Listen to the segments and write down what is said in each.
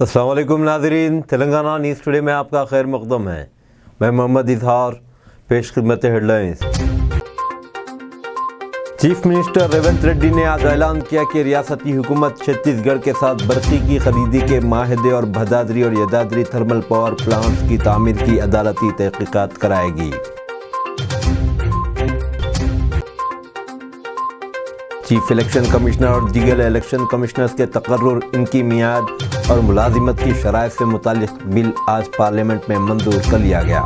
السلام علیکم ناظرین، تلنگانہ نیوز ٹوڈے میں آپ کا خیر مقدم ہے۔ میں محمد اظہار، پیش خدمت headlines. Chief minister Revanth Reddy نے آج اعلان کیا کہ ریاستی حکومت چھتیس گڑھ کے ساتھ برقی کی خریدی کے معاہدے اور بھدادری اور یدادری تھرمل پاور پلانٹس کی تعمیر کی عدالتی تحقیقات کرائے گی۔ چیف الیکشن کمشنر اور دیگر الیکشن کمشنرز کے تقرر، ان کی میعاد اور ملازمت کی شرائط سے متعلق بل آج پارلیمنٹ میں منظور کر لیا گیا۔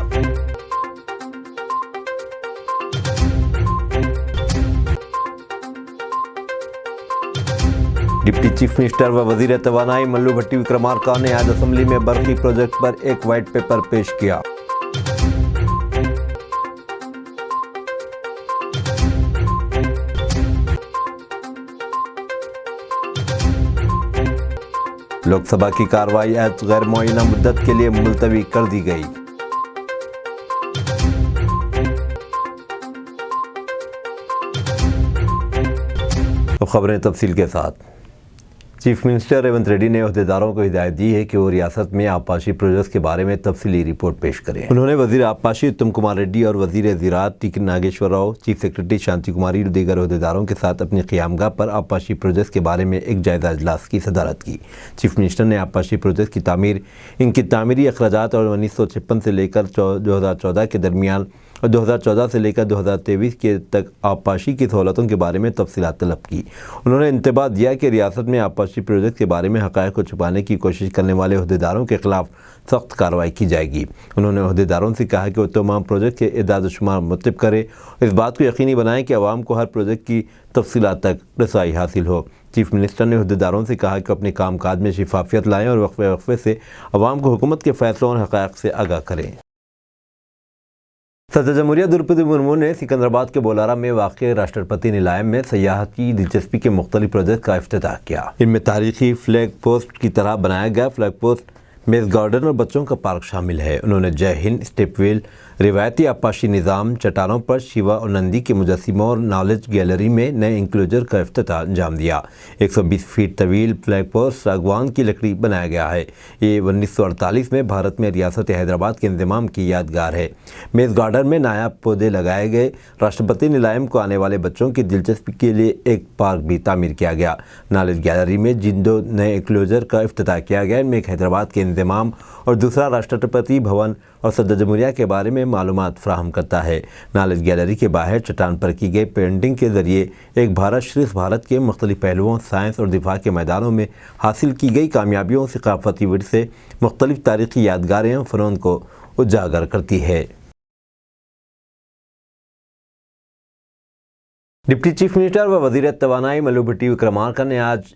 ڈپٹی چیف منسٹر و وزیر توانائی ملو بھٹی وکرمارکا نے آج اسمبلی میں برقی پروجیکٹ پر ایک وائٹ پیپر پیش کیا۔ لوک سبھا کی کارروائی آج غیر معینہ مدت کے لیے ملتوی کر دی گئی۔ اب خبریں تفصیل کے ساتھ۔ چیف منسٹر ریونت ریڈی نے عہدیداروں کو ہدایت دی ہے کہ وہ ریاست میں آبپاشی پروجیکٹس کے بارے میں تفصیلی رپورٹ پیش کریں۔ انہوں نے وزیر آبپاشی اتم کمار ریڈی اور وزیر زراعت T Nageswara Rao, chief secretary شانتی کماری اور دیگر عہدیداروں کے ساتھ اپنی قیامگاہ پر آبپاشی پروجیکٹس کے بارے میں ایک جائزہ اجلاس کی صدارت کی۔ چیف منسٹر نے آبپاشی پروجیکٹس کی تعمیر، ان کی تعمیری اخراجات اور 1956 سے لے کر 2014 کے درمیان اور 2014 سے لے کر 2023 کے تک آبپاشی کی سہولتوں کے بارے میں تفصیلات طلب کی۔ انہوں نے انتباہ دیا کہ ریاست میں آبپاشی پروجیکٹ کے بارے میں حقائق کو چھپانے کی کوشش کرنے والے عہدیداروں کے خلاف سخت کارروائی کی جائے گی۔ انہوں نے عہدیداروں سے کہا کہ وہ تمام پروجیکٹ کے اعداد و شمار مرتب کریں اور اس بات کو یقینی بنائیں کہ عوام کو ہر پروجیکٹ کی تفصیلات تک رسائی حاصل ہو۔ چیف منسٹر نے عہدیداروں سے کہا کہ اپنے کام کاج میں شفافیت لائیں اور وقفے وقفے سے عوام کو حکومت کے فیصلوں اور حقائق سے آگاہ کریں۔ صدر جمہوریہ درپدی مرمو نے سکندرآباد کے بولارا میں واقع راشٹرپتی نیلائم میں سیاحتی دلچسپی کے مختلف پروجیکٹ کا افتتاح کیا۔ ان میں تاریخی فلیگ پوسٹ کی طرح بنایا گیا فلیگ پوسٹ، میز گارڈن اور بچوں کا پارک شامل ہے۔ انہوں نے جے ہند اسٹیپ ویل، روایتی آبپاشی نظام، چٹانوں پر شیوا اور نندی کے مجسموں اور نالج گیلری میں نئے انکلوجر کا افتتاح انجام دیا۔ 120 فیٹ طویل فلیگ پوسٹ ساگوان کی لکڑی بنایا گیا ہے۔ یہ 1948 میں بھارت میں ریاست حیدرآباد کے انضمام کی یادگار ہے۔ میز گارڈن میں نایاب پودے لگائے گئے۔ راشٹرپتی نیلائم کو آنے والے بچوں کی دلچسپی کے لیے ایک پارک بھی تعمیر کیا گیا۔ نالج گیلری میں جن دو نئے انکلوجر کا افتتاح کیا گیا، ان میں ایک حیدرآباد کے انضمام اور دوسرا راشٹرپتی بھون اور صدر جمہوریہ کے بارے میں معلومات فراہم کرتا ہے۔ نالج گیلری کے باہر چٹان پر کی گئی پینٹنگ کے ذریعے ایک بھارت شریف بھارت کے مختلف پہلوؤں، سائنس اور دفاع کے میدانوں میں حاصل کی گئی کامیابیوں، ثقافتی ورثے، مختلف تاریخی یادگاریں اور فنون کو اجاگر کرتی ہے۔ ڈپٹی چیف منسٹر و وزیر توانائی ملو بھٹی وکرمارکا نے آج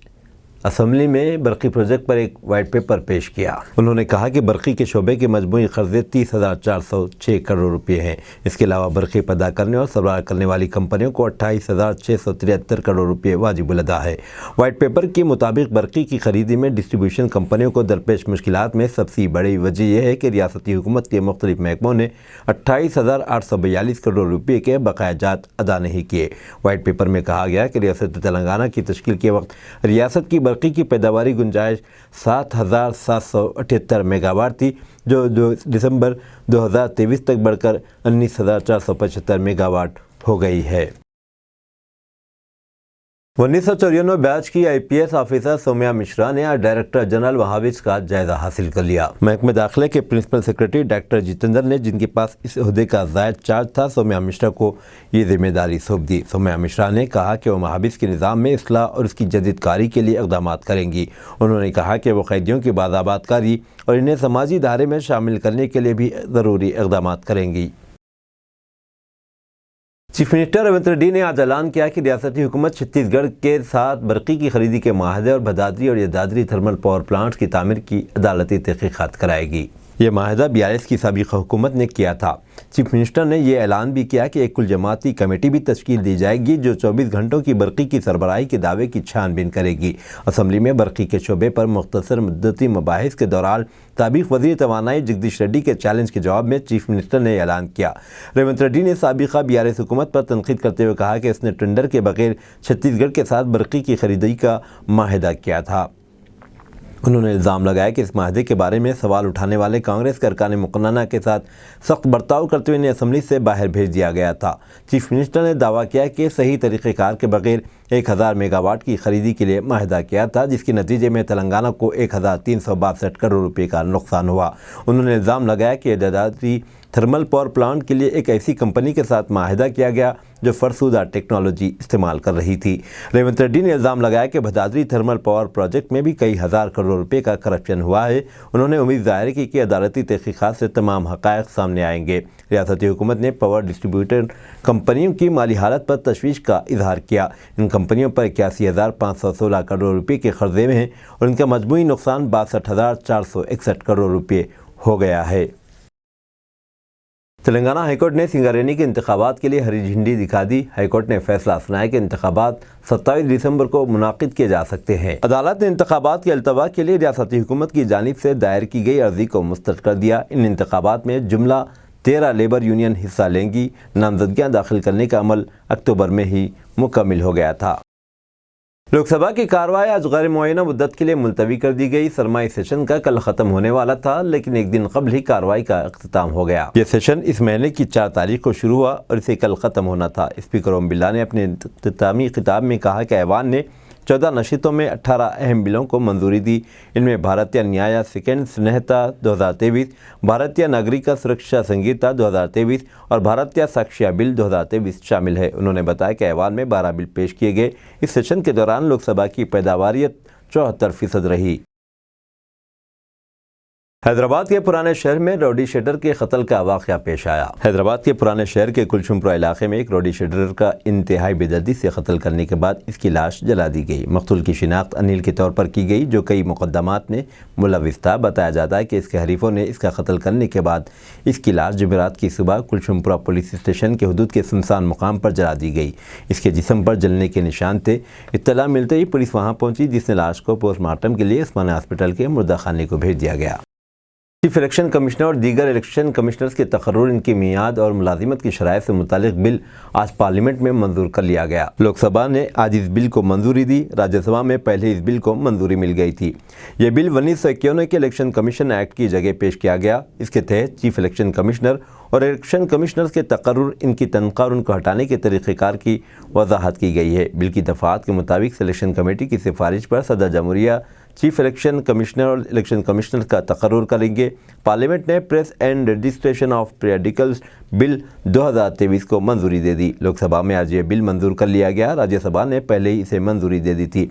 اسمبلی میں برقی پروجیکٹ پر ایک وائٹ پیپر پیش کیا۔ انہوں نے کہا کہ برقی کے شعبے کے مجموعی قرضے 30,406 کروڑ روپے ہیں۔ اس کے علاوہ برقی پیدا کرنے اور سربراہ کرنے والی کمپنیوں کو 28,673 کروڑ روپے واجب الادا ہے۔ وائٹ پیپر کے مطابق برقی کی خریدی میں ڈسٹریبیوشن کمپنیوں کو درپیش مشکلات میں سب سے بڑی وجہ یہ ہے کہ ریاستی حکومت کے مختلف محکموں نے 28,842 کروڑ روپے کے بقایا جات ادا نہیں کیے۔ وائٹ پیپر میں کہا گیا کہ ریاست تلنگانہ کی تشکیل کے وقت ریاست کی برقی کی پیداواری گنجائش 7,778 میگا واٹ تھی، جو دسمبر 2023 تک بڑھ کر 19,475 میگا واٹ ہو گئی ہے۔ 1994 بیچ کی IPS آفیسر سومیا مشرا نے آج ڈائریکٹر جنرل محافظ کا جائزہ حاصل کر لیا۔ محکمہ داخلہ کے پرنسپل سیکرٹری ڈاکٹر جتیندر نے، جن کے پاس اس عہدے کا زائد چارج تھا، سومیا مشرا کو یہ ذمہ داری سونپ دی۔ سومیا مشرا نے کہا کہ وہ محافظ کے نظام میں اصلاح اور اس کی جدید کاری کے لیے اقدامات کریں گی۔ انہوں نے کہا کہ وہ قیدیوں کی باضابطہ کاری اور انہیں سماجی دھارے میں شامل کرنے کے لیے بھی ضروری اقدامات کریں گی۔ چیف منسٹر ریونت ریڈی نے آج اعلان کیا کہ ریاستی حکومت چھتیس گڑھ کے ساتھ برقی کی خریدی کے معاہدے اور بھدادری اور یدادری تھرمل پاور پلانٹس کی تعمیر کی عدالتی تحقیقات کرائے گی۔ یہ معاہدہ 42 کی سابق حکومت نے کیا تھا۔ چیف منسٹر نے یہ اعلان بھی کیا کہ ایک کل جماعتی کمیٹی بھی تشکیل دی جائے گی جو 24 گھنٹوں کی برقی کی سربراہی کے دعوے کی چھان بین کرے گی۔ اسمبلی میں برقی کے شعبے پر مختصر مدتی مباحث کے دوران سابق وزیر توانائی جگدیش ریڈی کے چیلنج کے جواب میں چیف منسٹر نے اعلان کیا۔ ریونت ریڈی نے سابقہ BRS حکومت پر تنقید کرتے ہوئے کہا کہ اس نے ٹینڈر کے بغیر چھتیس گڑھ کے ساتھ برقی کی خریدی کا معاہدہ کیا تھا۔ انہوں نے الزام لگایا کہ اس معاہدے کے بارے میں سوال اٹھانے والے کانگریس کے ارکان مقننہ کے ساتھ سخت برتاؤ کرتے ہوئے انہیں اسمبلی سے باہر بھیج دیا گیا تھا۔ چیف منسٹر نے دعویٰ کیا کہ صحیح طریقہ کار کے بغیر 1000 میگا واٹ کی خریدی کے لیے معاہدہ کیا تھا، جس کے نتیجے میں تلنگانہ کو 1362 کروڑ روپے کا نقصان ہوا۔ انہوں نے الزام لگایا کہ دادری تھرمل پاور پلانٹ کے لیے ایک ایسی کمپنی کے ساتھ معاہدہ کیا گیا جو فرسودہ ٹیکنالوجی استعمال کر رہی تھی۔ ریونت ریڈی نے الزام لگایا کہ بھدادری تھرمل پاور پروجیکٹ میں بھی کئی ہزار کروڑ روپے کا کرپشن ہوا ہے۔ انہوں نے امید ظاہر کی کہ عدالتی تحقیقات سے تمام حقائق سامنے آئیں گے۔ ریاستی حکومت نے پاور ڈسٹریبیوٹر کمپنیوں کی مالی حالت پر تشویش کا اظہار کیا۔ ان کمپنیوں پر 81,516 کروڑ روپے کے قرضے میں ہیں اور ان کا مجموعی نقصان 62,461 کروڑ روپے ہو گیا ہے۔ تلنگانہ ہائی کورٹ نے سنگاریڈی کے انتخابات کے لیے ہری جھنڈی دکھا دی۔ ہائی کورٹ نے فیصلہ سنایا کہ انتخابات 27 دسمبر کو منعقد کیے جا سکتے ہیں۔ عدالت نے انتخابات کے التوا کے لیے ریاستی حکومت کی جانب سے دائر کی گئی عرضی کو مسترد کر دیا۔ ان انتخابات میں جملہ 13 لیبر یونین حصہ لیں گی۔ نامزدگیاں داخل کرنے کا عمل اکتوبر میں ہی مکمل ہو گیا تھا۔ لوک سبھا کی کارروائی آج غیر معینہ مدت کے لیے ملتوی کر دی گئی۔ سرمائی سیشن کا کل ختم ہونے والا تھا، لیکن ایک دن قبل ہی کارروائی کا اختتام ہو گیا۔ یہ سیشن اس مہینے کی 4 تاریخ کو شروع ہوا اور اسے کل ختم ہونا تھا۔ اسپیکر اوم برلا نے اپنے اختتامی خطاب میں کہا کہ ایوان نے 14 نشستوں میں 18 اہم بلوں کو منظوری دی۔ ان میں بھارتیہ نیایا سیکنڈ سنہتا 2023، بھارتیہ ناگرکتا سرکشا سنگیتا 2023 اور بھارتیہ ساکشیہ بل 2023 شامل ہے۔ انہوں نے بتایا کہ ایوان میں 12 بل پیش کیے گئے۔ اس سیشن کے دوران لوک سبھا کی پیداواریت 74% رہی۔ حیدرآباد کے پرانے شہر میں راؤڈی شیٹر کے قتل کا واقعہ پیش آیا۔ حیدرآباد کے پرانے شہر کے کلشمپورہ علاقے میں ایک راؤڈی شیٹر کا انتہائی بے دردی سے قتل کرنے کے بعد اس کی لاش جلا دی گئی۔ مقتول کی شناخت انیل کے طور پر کی گئی، جو کئی مقدمات میں ملوث تھا۔ بتایا جاتا ہے کہ اس کے حریفوں نے اس کا قتل کرنے کے بعد اس کی لاش جمعرات کی صبح کلشمپورہ پولیس اسٹیشن کے حدود کے سنسان مقام پر جلا دی گئی۔ اس کے جسم پر جلنے کے نشان تھے۔ اطلاع ملتے ہی پولیس وہاں پہنچی، جس نے لاش کو پوسٹ مارٹم کے لیے عثمانیہ ہاسپٹل کے مردہ خانے کو بھیج دیا گیا۔ چیف الیکشن کمشنر اور دیگر الیکشن کمشنرز کے تقرر، ان کی میعاد اور ملازمت کی شرائط سے متعلق بل آج پارلیمنٹ میں منظور کر لیا گیا۔ لوک سبھا نے آج اس بل کو منظوری دی۔ راجیہ سبھا میں پہلے اس بل کو منظوری مل گئی تھی۔ یہ بل 1951 کے الیکشن کمیشن ایکٹ کی جگہ پیش کیا گیا۔ اس کے تحت چیف الیکشن کمشنر اور الیکشن کمشنرز کے تقرر، ان کی تنخواہ اور ان کو ہٹانے کے طریقہ کار کی وضاحت کی گئی ہے۔ بل کی دفعات کے مطابق سلیکشن کمیٹی کی سفارش پر صدر جمہوریہ چیف الیکشن کمشنر اور الیکشن کمشنر کا تقرر کریں گے۔ پارلیمنٹ نے پریس اینڈ رجسٹریشن آف پیریڈیکلز بل 2023 کو منظوری دے دی۔ لوک سبھا میں آج یہ بل منظور کر لیا گیا۔ راجیہ سبھا نے پہلے ہی اسے منظوری دے دی تھی۔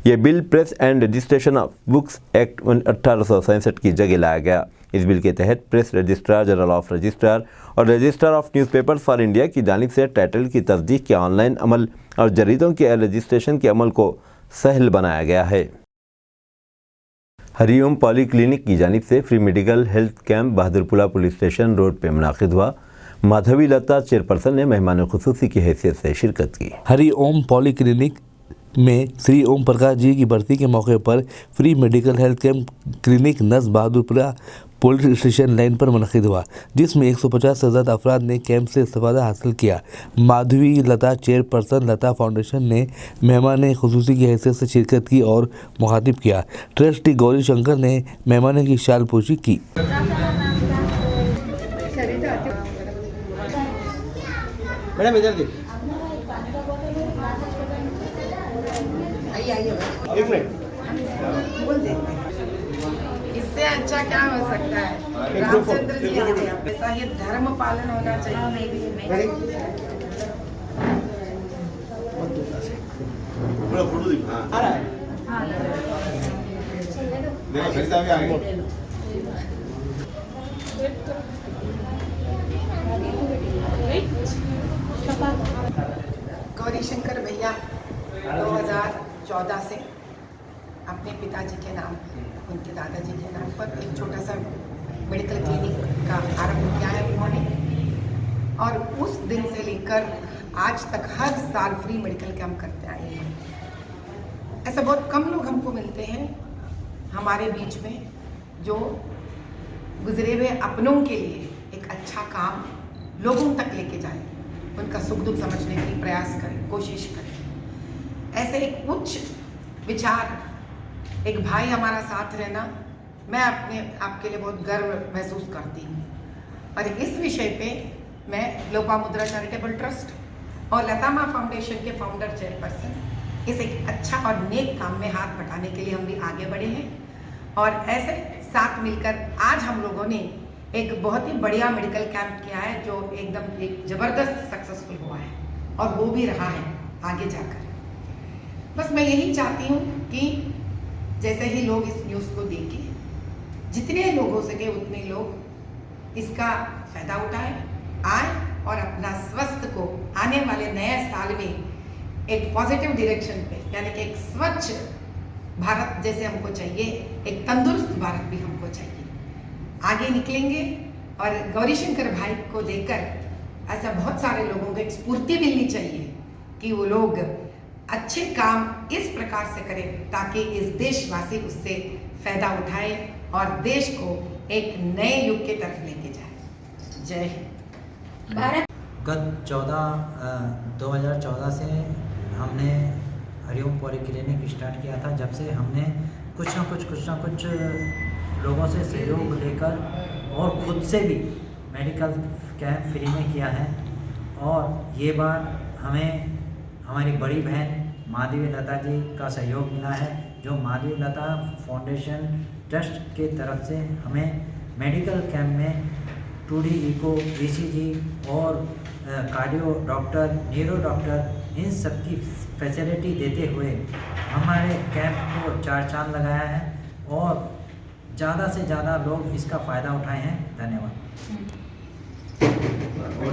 یہ bill press and registration of books act 1867 کی جگہ لایا گیا۔ اس بل کے تحت press registrar general of registrar اور registrar of newspapers for India کی جانب سے ٹائٹل کی تصدیق کے آن لائن عمل اور جریدوں کے رجسٹریشن کے عمل کو سہل بنایا گیا ہے۔ ہری اوم پالی کلینک کی جانب سے free medical health camp Bahadurpura police station road پہ منعقد ہوا۔ مادھوی لتا چیئرپرسن نے مہمان خصوصی کی حیثیت سے شرکت کی۔ ہری اوم پالی کلینک میں سری اوم پرکاش جی کی برسی کے موقع پر free medical health camp clinic نزد بہادرپورہ پولیس اسٹیشن لائن پر منعقد ہوا، جس میں 150 سے زیادہ افراد نے کیمپ سے استفادہ حاصل کیا۔ مادھوی لتا چیئرپرسن لتا فاؤنڈیشن نے مہمان خصوصی کی حیثیت سے شرکت کی اور مخاطب کیا۔ ٹرسٹی گوری شنکر نے مہمان کی شال پوشی کی۔ میڈم ادھر دیکھ، ایک منٹ، اس سے اچھا کیا ہو سکتا ہے؟ رام چندر جی ایسا ہی دھرم پالن ہونا چاہیے۔ گوری شنکر بھیا 2014 سے اپنے پتا جی کے نام، ان کے دادا جی کے نام پر ایک چھوٹا سا میڈیکل کلینک کا آرمبھ کیا ہے انہوں نے، اور اس دن سے لے کر آج تک ہر سال فری میڈیکل کیمپ کرتے آئے ہیں۔ ایسا بہت کم لوگ ہم کو ملتے ہیں ہمارے بیچ میں جو گزرے ہوئے اپنوں کے لیے ایک اچھا کام لوگوں تک لے کے جائیں، ان کا سکھ دکھ سمجھنے کی پریاس کریں، کوشش کریں۔ ایسے ایک اچھ وچار एक भाई हमारा साथ रहना मैं अपने आपके लिए बहुत गर्व महसूस करती हूँ। और इस विषय पे मैं लोपामुद्रा चैरिटेबल ट्रस्ट और लता माँ फाउंडेशन के फाउंडर चेयरपर्सन इस एक अच्छा और नेक काम में हाथ बटाने के लिए हम भी आगे बढ़े हैं। और ऐसे साथ मिलकर आज हम लोगों ने एक बहुत ही बढ़िया मेडिकल कैंप किया है जो एकदम एक ज़बरदस्त सक्सेसफुल हुआ है और हो भी रहा है आगे जाकर। बस मैं यही चाहती हूँ कि जैसे ही लोग इस न्यूज़ को देखें, जितने लोग हो सके उतने लोग इसका फ़ायदा उठाएं, आए और अपना स्वास्थ्य को आने वाले नए साल में एक पॉजिटिव डायरेक्शन पे, यानी कि एक स्वच्छ भारत जैसे हमको चाहिए, एक तंदुरुस्त भारत भी हमको चाहिए, आगे निकलेंगे। और गौरीशंकर भाई को देखकर ऐसा बहुत सारे लोगों को एक स्फूर्ति मिलनी चाहिए कि वो लोग अच्छे काम इस प्रकार से करें ताकि इस देशवासी उससे फ़ायदा उठाए और देश को एक नए युग की तरफ लेके जाए। जय हिंद। भारत गत 2014 से हमने हरिओम पॉलीक्लिनिक स्टार्ट किया था। जब से हमने कुछ ना कुछ लोगों से सहयोग लेकर और खुद से भी मेडिकल कैंप फ्री में किया है। और ये बार हमें हमारी बड़ी बहन माधवी लता जी का सहयोग मिला है, जो माधवी लता फाउंडेशन ट्रस्ट के तरफ से हमें मेडिकल कैंप में 2D इको, ECG और कार्डियो डॉक्टर, न्यूरो डॉक्टर, इन सब की फैसिलिटी देते हुए हमारे कैंप को 4 चांद लगाया है और ज़्यादा से ज़्यादा लोग इसका फ़ायदा उठाए हैं। धन्यवाद।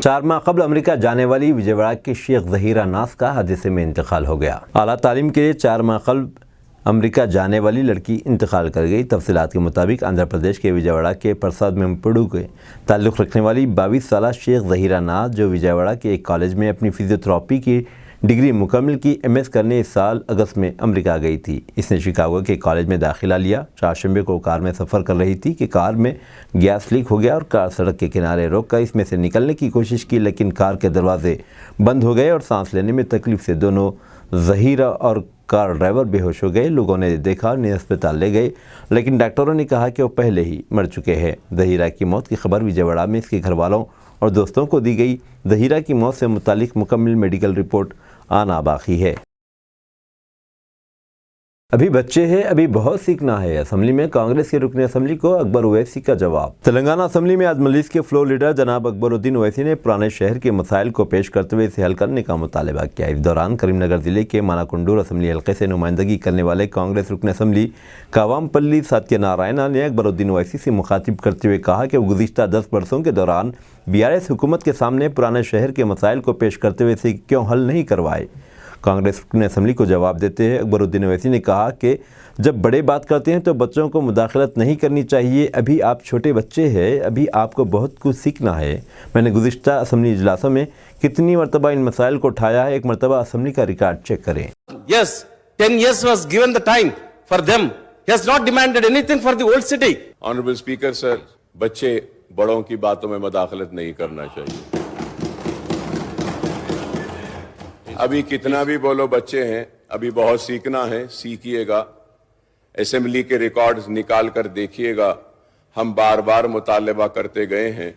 4 माह कबल अमेरिका जाने वाली विजयवाड़ा की शेख ज़हीरा नाज का हादसे में इंतकाल हो गया। आला तालीम के लिए 4 माह कबल अमेरिका जाने वाली लड़की इंतकाल कर गई। तफसीलात के मुताबिक आंध्र प्रदेश के विजयवाड़ा के प्रसाद मेंपड़ू के ताल्लुक़ रखने वाली 22 साला शेख ज़हीरा नाज, जो विजयवाड़ा के एक कॉलेज में अपनी फिजियोथेरेपी की डिग्री मुकम्मल की, MS करने इस साल अगस्त में अमेरिका गई थी। इसने शिकागो के कॉलेज में दाखिला लिया। 4 शंबे को कार में सफ़र कर रही थी कि कार में गैस लीक हो गया और कार सड़क के किनारे रोककर इसमें से निकलने की कोशिश की, लेकिन कार के दरवाजे बंद हो गए और सांस लेने में तकलीफ से दोनों ज़हीरा और कार ड्राइवर बेहोश हो गए। लोगों ने देखा और उन्हें अस्पताल ले गए, लेकिन डॉक्टरों ने कहा कि वो पहले ही मर चुके हैं। ज़हीरा की मौत की खबर विजयवाड़ा में इसके घर वालों और दोस्तों को दी गई। ज़हीरा की मौत से मुतालिक मुकम्मल मेडिकल रिपोर्ट आना बाकी है। अभी बच्चे हैं, अभी बहुत सीखना है। असेंबली में कांग्रेस के रुकन असेंबली को अकबर ओवैसी का जवाब। तेलंगाना असेंबली में आज मजलिस के फ्लोर लीडर जनाब अकबरुद्दीन ओवैसी ने पुराने शहर के मसाइल को पेश करते हुए इसे हल करने का मुतालबा किया। इस दौरान करीमनगर जिले के मानाकुंडूर असेंबली हल्के से नुमाइंदगी करने वाले कांग्रेस रुकन असेंबली कावामपल्ली सत्यनारायणा ने अकबरुद्दीन ओवैसी से मुखातिब करते हुए कहा कि गुज़िश्ता 10 बरसों के दौरान BRS हुकूमत के सामने पुराने शहर के मसाइल को पेश करते हुए इसे क्यों हल नहीं करवाए। कांग्रेस ने असेंबली को जवाब देते हुए अकबरुद्दीन ओवैसी ने कहा कि जब बड़े बात करते हैं तो बच्चों को मुदाखलत नहीं करनी चाहिए। अभी आप छोटे बच्चे हैं, अभी आपको बहुत कुछ सीखना है। मैंने गुज़िश्ता असेंबली इजलासों में कितनी मरतबा इन मसाइल को उठाया है, एक मरतबा असेंबली का रिकॉर्ड चेक करें। Yes, 10 years was given the time for them. He has not demanded anything for the old city. Honorable Speaker, sir, बच्चे बड़ों की बातों में मुदाखलत नहीं करना चाहिए। अभी कितना भी बोलो बच्चे हैं, अभी बहुत सीखना है, सीखिएगा। असेंबली के रिकॉर्ड्स निकाल कर देखिएगा, हम बार बार मुतालबा करते गए हैं।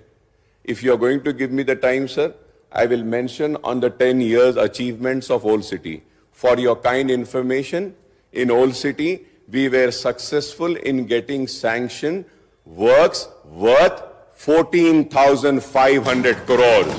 If you are going to give me the time sir, I will mention on the 10 years achievements of Old City. For your kind information, in Old City we were successful in getting sanctioned works worth 14,500 crores,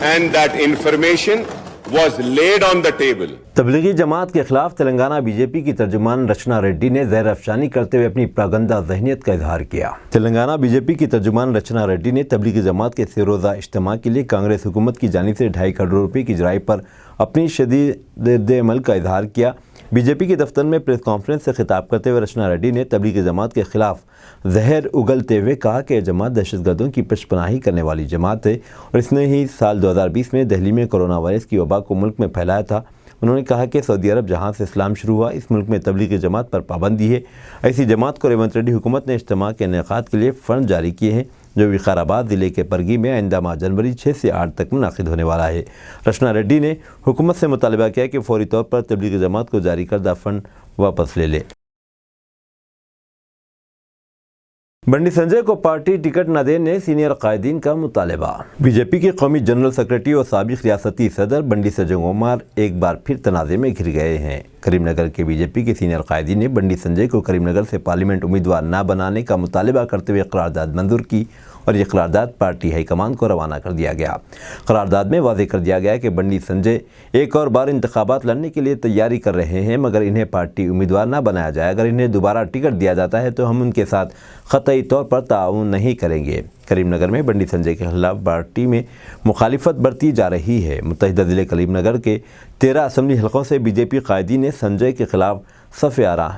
and that information was laid on the table. Tablighi Jamaat के खिलाफ Telangana BJP की तर्जुमान रचना रेड्डी ने ज़हर अफशानी करते हुए अपनी propaganda ज़हनियत का इजहार किया। तेलंगाना बीजेपी की तर्जुमान रचना रेड्डी ने तबलीगी जमात के रोज़ा इज्तिमा के लिए कांग्रेस हुकूमत की जानिब से 2.5 करोड़ रुपये की जराई पर अपनी शदीद अमल का इजहार किया। बीजेपी के दफ्तर में प्रेस कॉन्फ्रेंस से खिताब करते हुए रचना रेड्डी ने तबलीगी जमात के खिलाफ जहर उगलते हुए कहा कि जमात दहशतगर्दों की पेशपनाही करने वाली जमात है और इसने ही साल 2020 में दिल्ली में कोरोना वायरस की वबा को मुल्क में फैलाया था। उन्होंने कहा कि सऊदी अरब जहां से इस्लाम शुरू हुआ, इस मुल्क में तबलीगी जमात पर पाबंदी है। ऐसी जमात को रेवंत रेड्डी हुकूमत ने इज्तिमा के इनेकाद के लिए फ़ंड जारी किए हैं, जो विकाराबाद ज़िले के परगी में आइंदा माह जनवरी 6 से 8 तक मुनाकिद होने वाला है। रचना रेड्डी ने हुकूमत से मुतालबा किया कि फौरी तौर पर तबलीगी जमात को जारी करदा फ़ंड वापस ले ले। बंडी संजय को पार्टी टिकट न देने सीनियर कायदीन का मुतालबा। बीजेपी के कौमी जनरल सेक्रेटरी और साबिक रियासती सदर बंडी संजय उमर एक बार फिर तनाज़े में घिर गए हैं। करीमनगर के बीजेपी के सीनियर कायदीन ने बंडी संजय को करीमनगर से पार्लियामेंट उम्मीदवार न बनाने का मुतालबा करते हुए करारदाद मंजूर की और ये करारदाद पार्टी हाईकमान को रवाना कर दिया गया। करारदाद में वाज़ेह कर दिया गया कि बंडी संजय एक और बार इंतखाबात लड़ने के लिए तैयारी कर रहे हैं, मगर इन्हें पार्टी उम्मीदवार ना बनाया जाए। अगर इन्हें दोबारा टिकट दिया जाता है तो हम उनके साथ क़तई तौर पर ताउन नहीं करेंगे। करीमनगर में बंडी संजय के खिलाफ पार्टी में मुखालिफत बरती जा रही है। मुत्तहिदा ज़िले करीमनगर के 13 असम्बली हलकों से बीजेपी कायदीन ने संजय के खिलाफ सफ़ आरा।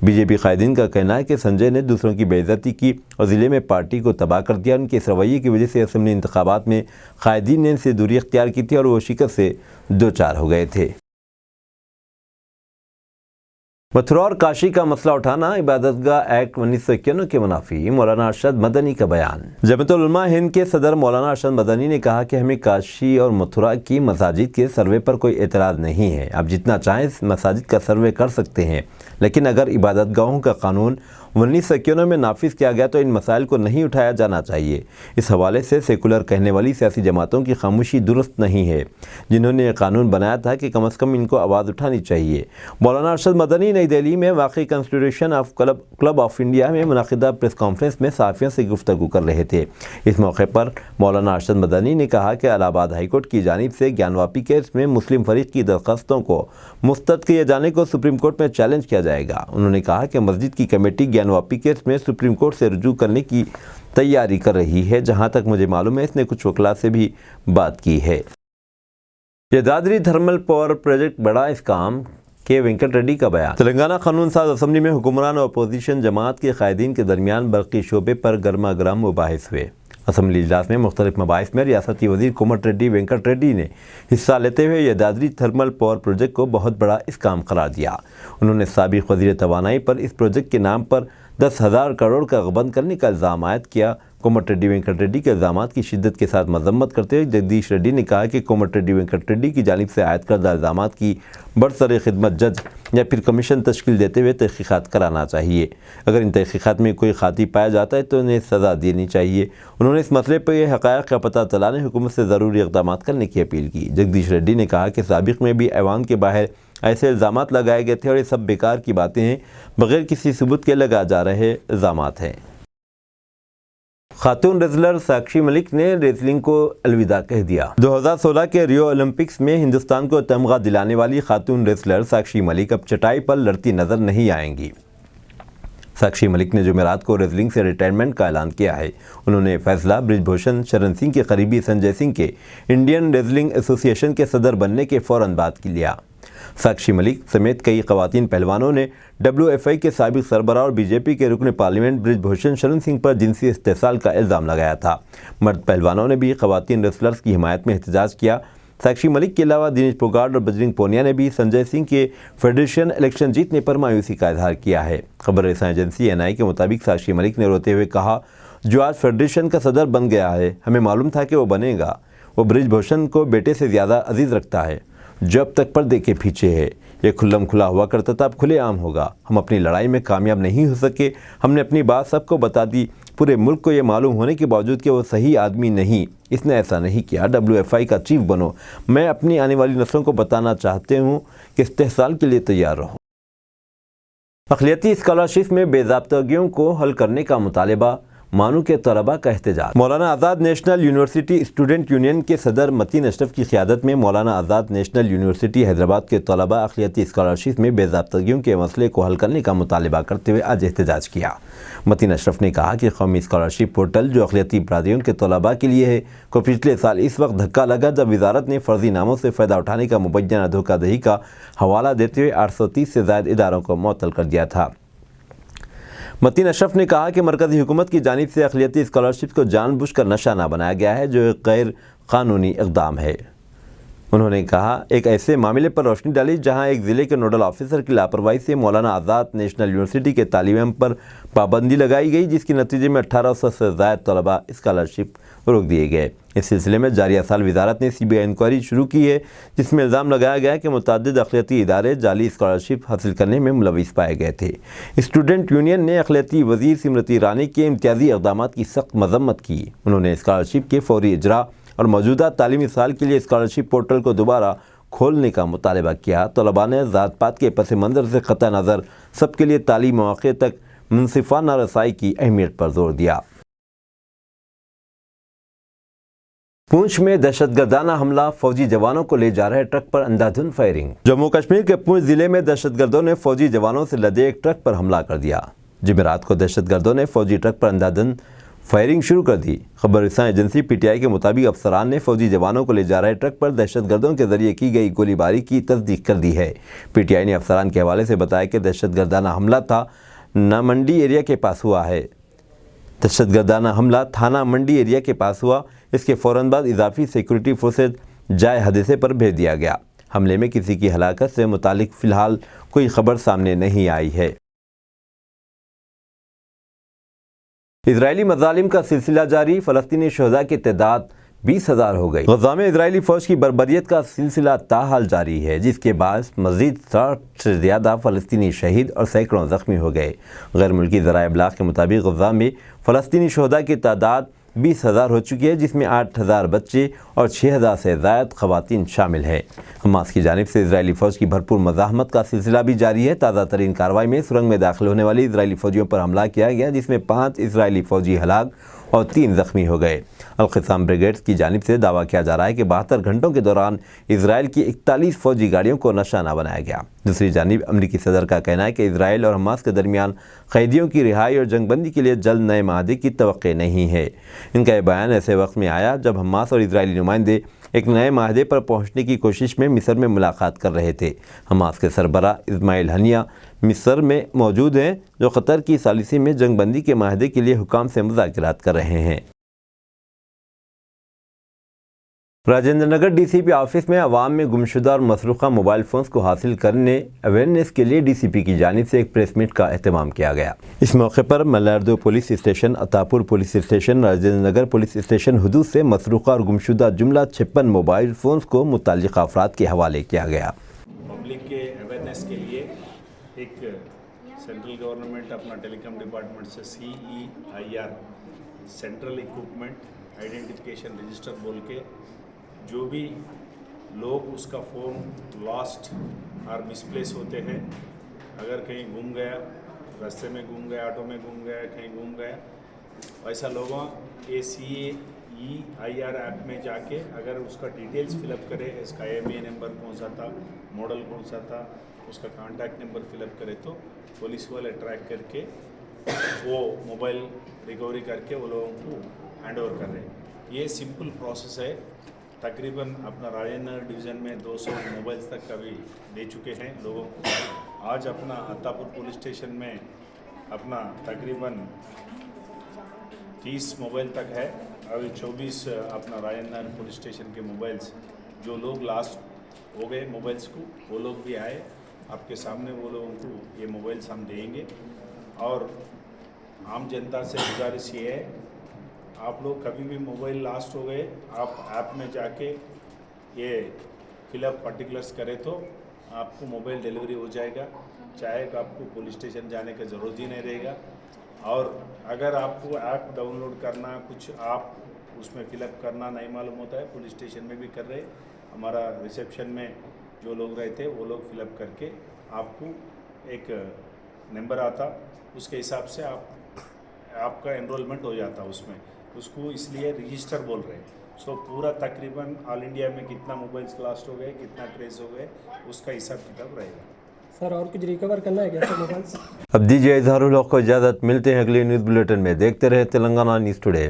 बीजेपी कायदीन का कहना है कि संजय ने दूसरों की बेइज्जती की और ज़िले में पार्टी को तबाह कर दिया। उनके इस रवैये की वजह से असम्बली इंतखाबात में कायदीन ने इनसे दूरी इख्तियार की थी और वो शिकस्त से दो चार हो गए थे। मथुरा और काशी का मसला उठाना इबादतगाह एक्ट 1991 के मुनाफी, मौलाना अरशद मदनी का बयान। जमीयतुल उलमा हिंद के सदर मौलाना अरशद मदनी ने कहा कि हमें काशी और मथुरा की मसाजिद के सर्वे पर कोई एतराज़ नहीं है। आप जितना चाहें मसाजिद का सर्वे कर सकते हैं, लेकिन अगर इबादतगाहों का कानून 1991 में नाफिज किया गया तो इन मसाइल को नहीं उठाया जाना चाहिए। इस हवाले से सेकुलर कहने वाली सियासी जमातों की खामोशी दुरुस्त नहीं है। जिन्होंने ये कानून बनाया था कि कम अज़ कम इनको आवाज़ उठानी चाहिए। मौलाना अरशद मदनी नई दिल्ली में वाक़ई constitution of club of India में मुनक़िदा प्रेस कॉन्फ्रेंस में सहाफ़ियों से गुफ्तगू कर रहे थे। इस मौके पर मौलाना अरशद मदनी ने कहा कि इलाहाबाद हाई कोर्ट की जानिब से ज्ञानवापी केस में मुस्लिम फरीक की दरख्वास्तों को मुस्तरद किए जाने को सुप्रीम कोर्ट में चैलेंज किया जाएगा। उन्होंने कहा कि मस्जिद की कमेटी ज्ञानवापी केस में सुप्रीम कोर्ट से रुजू करने की तैयारी कर रही है। जहां तक मुझे मालूम है इसने कुछ वकला से भी बात की है। यदाद्री थर्मल पावर प्रोजेक्ट बड़ा इस्काम के वेंकट रेड्डी का बयान। तेलंगाना कानून साज असम्बली में हुक्मरान और अपोजिशन जमात के कायदीन के दरमियान बरक़ी शोबे पर गर्मा गर्म मुबाहिस हुए। असम्बली इजलास में मुख्तलिफ मबाहिस में रियासती वज़ीर कोमट रेड्डी वेंकट रेड्डी ने हिस्सा लेते हुए यदाद्री थर्मल पावर प्रोजेक्ट को बहुत बड़ा इस्काम करार दिया। उन्होंने साबिक़ वज़ीर तवानाई पर इस प्रोजेक्ट के नाम पर 10,000 करोड़ का गबन करने का इल्ज़ाम आयद किया। कोमट रेड्डी वेंकट रेड्डी के इल्ज़ामात की शिद्दत के साथ मजम्मत करते हुए जगदीश रेड्डी ने कहा कि कोमट रेड्डी वेंकट रेड्डी की जानिब से आयद करदा इल्ज़ामात की बरसर खिदमत जज या फिर कमीशन तश्कील देते हुए तहक़ीक़ात कराना चाहिए। अगर इन तहक़ीक़ात में कोई खाती पाया जाता है तो उन्हें सज़ा देनी चाहिए। उन्होंने इस मसले पर यह हक़ाइक़ का पता चलाने हुकूमत से ज़रूरी इक़दाम करने की अपील की। जगदीश रेड्डी ने कहा कि साबिक़ में भी ऐवान के बाहर ऐसे इल्ज़ामात लगाए गए थे और ये सब बेकार की बातें हैं, बग़ैर किसी सबूत के लगाए जा रहे इल्ज़ामात हैं। खातून रेसलर साक्षी मलिक ने रेसलिंग को अलविदा कह दिया। 2016 के रियो ओलंपिक्स में हिंदुस्तान को तमगा दिलाने वाली खातून रेसलर साक्षी मलिक अब चटाई पर लड़ती नज़र नहीं आएंगी। साक्षी मलिक ने जुमेरात को रेसलिंग से रिटायरमेंट का ऐलान किया है। उन्होंने फैसला बृजभूषण शरण सिंह के करीबी संजय सिंह के इंडियन रेसलिंग एसोसिएशन के सदर बनने के फ़ौरन बाद की लिया। साक्षी मलिक समेत कई ख़वातीन पहलवानों ने WFI के साबिक़ सरबराह और बीजेपी के रुकन पार्लियामेंट बृजभूषण शरण सिंह पर जिनसी इस्तेसाल का इल्ज़ाम लगाया था। मर्द पहलवानों ने भी ख़वातीन रेसलर्स की हिमायत में एहतजाज किया। साक्षी मलिक के अलावा दिनेश फोगाट और बजरंग पूनिया ने भी संजय सिंह के फेडरेशन इलेक्शन जीतने पर मायूसी का इजहार किया है। खबर रसां एजेंसी NI के मुताबिक साक्षी मलिक ने रोते हुए कहा, जो आज फेडरेशन का सदर बन गया है, हमें मालूम था कि वो बनेगा। वो बृजभूषण को बेटे से ज़्यादा अजीज़ रखता है, जब तक पर्दे के पीछे है। ये खुल्लम खुला हुआ करता था, अब खुले आम होगा। हम अपनी लड़ाई में कामयाब नहीं हो सके, हमने अपनी बात सबको बता दी। पूरे मुल्क को ये मालूम होने के बावजूद कि वो सही आदमी नहीं, इसने ऐसा नहीं किया। WFI का चीफ बनो। मैं अपनी आने वाली नस्लों को बताना चाहते हूँ कि इस्तेहसाल के लिए तैयार रहो। अक़लियती स्कॉलरशिप में बेज़ाब्तगियों को हल करने का मुतालबा, मानू के तलबा का एहतजाज। मौलाना आज़ाद नेशनल यूनिवर्सिटी स्टूडेंट यूनियन के सदर मतीन अशरफ की क़ियादत में मौलाना आज़ाद नेशनल यूनिवर्सिटी हैदराबाद के तलबा अक़लियती स्कॉलरशिप में बेज़ाब्तगियों के मसले को हल करने का मुतालबा करते हुए आज एहतजाज किया। मतीन अशरफ ने कहा कि कौमी स्कॉलरशिप पोर्टल जो अक़लियती बरादरियों के तलबा के लिए है को पिछले साल इस वक्त धक्का लगा जब वजारत ने फ़र्ज़ी नामों से फ़ायदा उठाने का मुबैना धोखाधड़ी का हवाला देते हुए 830 से ज़ायद इदारों को मुअत्तल कर दिया था। मतीन अशरफ ने कहा कि मरकज़ी हुकूमत की जानिब से अक़लियती स्कॉलरशिप को जानबूझकर नशा ना बनाया गया है, जो एक गैर कानूनी इक़दाम है। उन्होंने कहा एक ऐसे मामले पर रोशनी डाली जहां एक ज़िले के नोडल ऑफिसर की लापरवाही से मौलाना आज़ाद नेशनल यूनिवर्सिटी के तालिम पर पाबंदी लगाई गई, जिसके नतीजे में 1800 से ज़ायद तलबा स्कॉलरशिप रोक दिए गए। इस सिलसिले में जारिया साल वजारत ने CBI इंक्वायरी शुरू की है, जिसमें इल्ज़ाम लगाया गया कि मुतअद्दिद अक़लियती इदारे जाली स्कॉलरशिप हासिल करने में मुलविस पाए गए थे। स्टूडेंट यूनियन ने अक़लियती वज़ीर स्मृति ईरानी के इम्तियाज़ी इक़दामात की सख्त मज़म्मत की। उन्होंने स्कॉलरशिप के फौरी इजरा और मौजूदा तालीमी साल के लिए स्कॉलरशिप पोर्टल को दोबारा खोलने का मुतालबा किया। तलबा ने ज़ात पात के पस मंज़र से क़तई नज़र सबके लिए तालीमी मौक़े तक मुनसिफ़ाना रसाई की अहमियत पर जोर दिया। पूंछ में दहशतगर्दाना हमला, फौजी जवानों को ले जा रहे ट्रक पर अंधाधुंध फायरिंग। जम्मू कश्मीर के पूंछ जिले में दहशतगर्दों ने फौजी जवानों से लदे एक ट्रक पर हमला कर दिया। जुमेरात को दहशतगर्दों ने फौजी ट्रक पर अंधाधुंध फायरिंग शुरू कर दी। खबर रसां एजेंसी PTI के मुताबिक अफसरान ने फौजी जवानों को ले जा रहे ट्रक पर दहशतगर्दों के जरिए की गई गोलीबारी की तस्दीक कर दी है। PTI ने अफसरान के हवाले से बताया कि दहशतगर्दाना हमला था मंडी एरिया के पास हुआ है। दहशतगर्दाना हमला थाना मंडी एरिया के पास हुआ। इसके फ़ौरन बाद इजाफी सिक्योरिटी फोर्सेज जाए हादसे पर भेज दिया गया। हमले में किसी की हलाकत से मुतालिक फ़िलहाल कोई खबर सामने नहीं आई है। इजरायली मज़ालिम का सिलसिला जारी, फ़लस्तीनी शहदा की तादाद 20,000 हो गई। गज़ा में इजरायली फ़ौज की बर्बरियत का सिलसिला ताहाल जारी है, जिसके बाद मज़ीद 60 से ज़्यादा फ़लस्तीनी शहीद और सैकड़ों ज़ख्मी हो गए। गैर मुल्की ज़राए इब्लाग के मुताबिक गज़ा में फ़लस्तीनी शहदा की तादाद 20,000 हो चुकी है, जिसमें 8,000 बच्चे और 6,000 से ज़ायद ख़वातीन शामिल हैं। हमास की जानिब से इजरायली फ़ौज की भरपूर मज़ाहमत का सिलसिला भी जारी है। ताज़ा तरीन कार्रवाई में सुरंग में दाखिल होने वाली इजरायली फ़ौजियों पर हमला किया गया, जिसमें 5 इजरायली फ़ौजी हलाक और 3 ज़ख्मी हो गए। अल-क़िसाम ब्रिगेड्स की जानिब से दावा किया जा रहा है कि 72 घंटों के दौरान इजराइल की 41 फ़ौजी गाड़ियों को निशाना बनाया गया। दूसरी जानिब अमरीकी सदर का कहना है कि इजराइल और हमास के दरमियान कैदियों की रिहाई और जंगबंदी के लिए जल्द नए माहदे की तवक्को नहीं है। इनका यह बयान ऐसे वक्त में आया जब हमास और इजरायली नुमाइंदे एक नए माहदे पर पहुंचने की कोशिश में मिस्र में मुलाकात कर रहे थे। हमास के सरबरा इस्माइल हनिया मिस्र में मौजूद हैं, जो क़तर की सालिसी में जंगबंदी के माहदे के लिए हुकाम से मुज़ाकरात कर रहे हैं। राजेंद्र नगर DCP ऑफिस में अवाम में गुमशुदा और मसरूक़ा मोबाइल फ़ोन्स को हासिल करने अवेयरनेस के लिए DCP की जानिब से एक प्रेस मीट का एहतमाम किया गया। इस मौके पर मलारदो police station, Attapur police station, Rajendranagar police station हुदूद से मसरूक़ा और गुमशुदा जुमला 56 मोबाइल फ़ोन्स को मुताल्लिक़ अफराद के हवाले किया गया। पब्लिक के अवेयरनेस के लिए एक सेंट्रल गवर्नमेंट अपना टेलीकॉम डिपार्टमेंट से CEIR central equipment identification register बोल के जो भी लोग उसका फ़ोन लॉस्ट और मिसप्लेस होते हैं, अगर कहीं गुम गया, रास्ते में गुम गया, ऑटो में गुम गया, कहीं गुम गया, ऐसा लोगों ये CEIR ऐप में जाके अगर उसका डिटेल्स फिलअप करे, इसका IMEI नंबर कौन सा था, मॉडल कौन सा था, उसका कॉन्टैक्ट नंबर फिलअप करे तो पुलिस वाले ट्रैक करके वो मोबाइल रिकवरी करके वो लोगों को हैंड ओवर कर रहे हैं। ये सिंपल प्रोसेस है। तकरीबन अपना राजेंद्र डिवीज़न में 200 मोबाइल्स तक कभी दे चुके हैं लोगों को। आज अपना अत्तापुर पुलिस स्टेशन में अपना तकरीबन 30 मोबाइल तक है। अभी 24 अपना राजेंद्र पुलिस स्टेशन के मोबाइल्स जो लोग लास्ट हो गए मोबाइल्स को, वो लोग भी आए आपके सामने, वो लोगों को ये मोबाइल्स हम देंगे। और आम जनता से गुजारिश ये है, आप लोग कभी भी मोबाइल लास्ट हो गए, आप ऐप में जाके ये फिलअप पर्टिकुलर्स करें तो आपको मोबाइल डिलीवरी हो जाएगा, चाहे आपको पुलिस स्टेशन जाने का ज़रूरत ही नहीं रहेगा। और अगर आपको ऐप डाउनलोड करना, कुछ आप उसमें फ़िलअप करना नहीं मालूम होता है, पुलिस स्टेशन में भी कर रहे, हमारा रिसेप्शन में जो लोग रहते वो लोग फिलअप करके आपको एक नंबर आता, उसके हिसाब से आपका एनरोलमेंट हो जाता उसमें, उसको इसलिए रजिस्टर बोल रहे हैं। सो पूरा तकरीबन ऑल इंडिया में कितना मोबाइल्स लास्ट हो गए, कितना ट्रेस हो गए, उसका हिसाब किताब रहेगा। सर और कुछ रिकवर करना है क्या सर मोबाइल्स? अब दीजिए इजहारुल हक को इजाज़त, मिलते हैं अगले न्यूज़ बुलेटिन में। देखते रहे तेलंगाना न्यूज़ टुडे।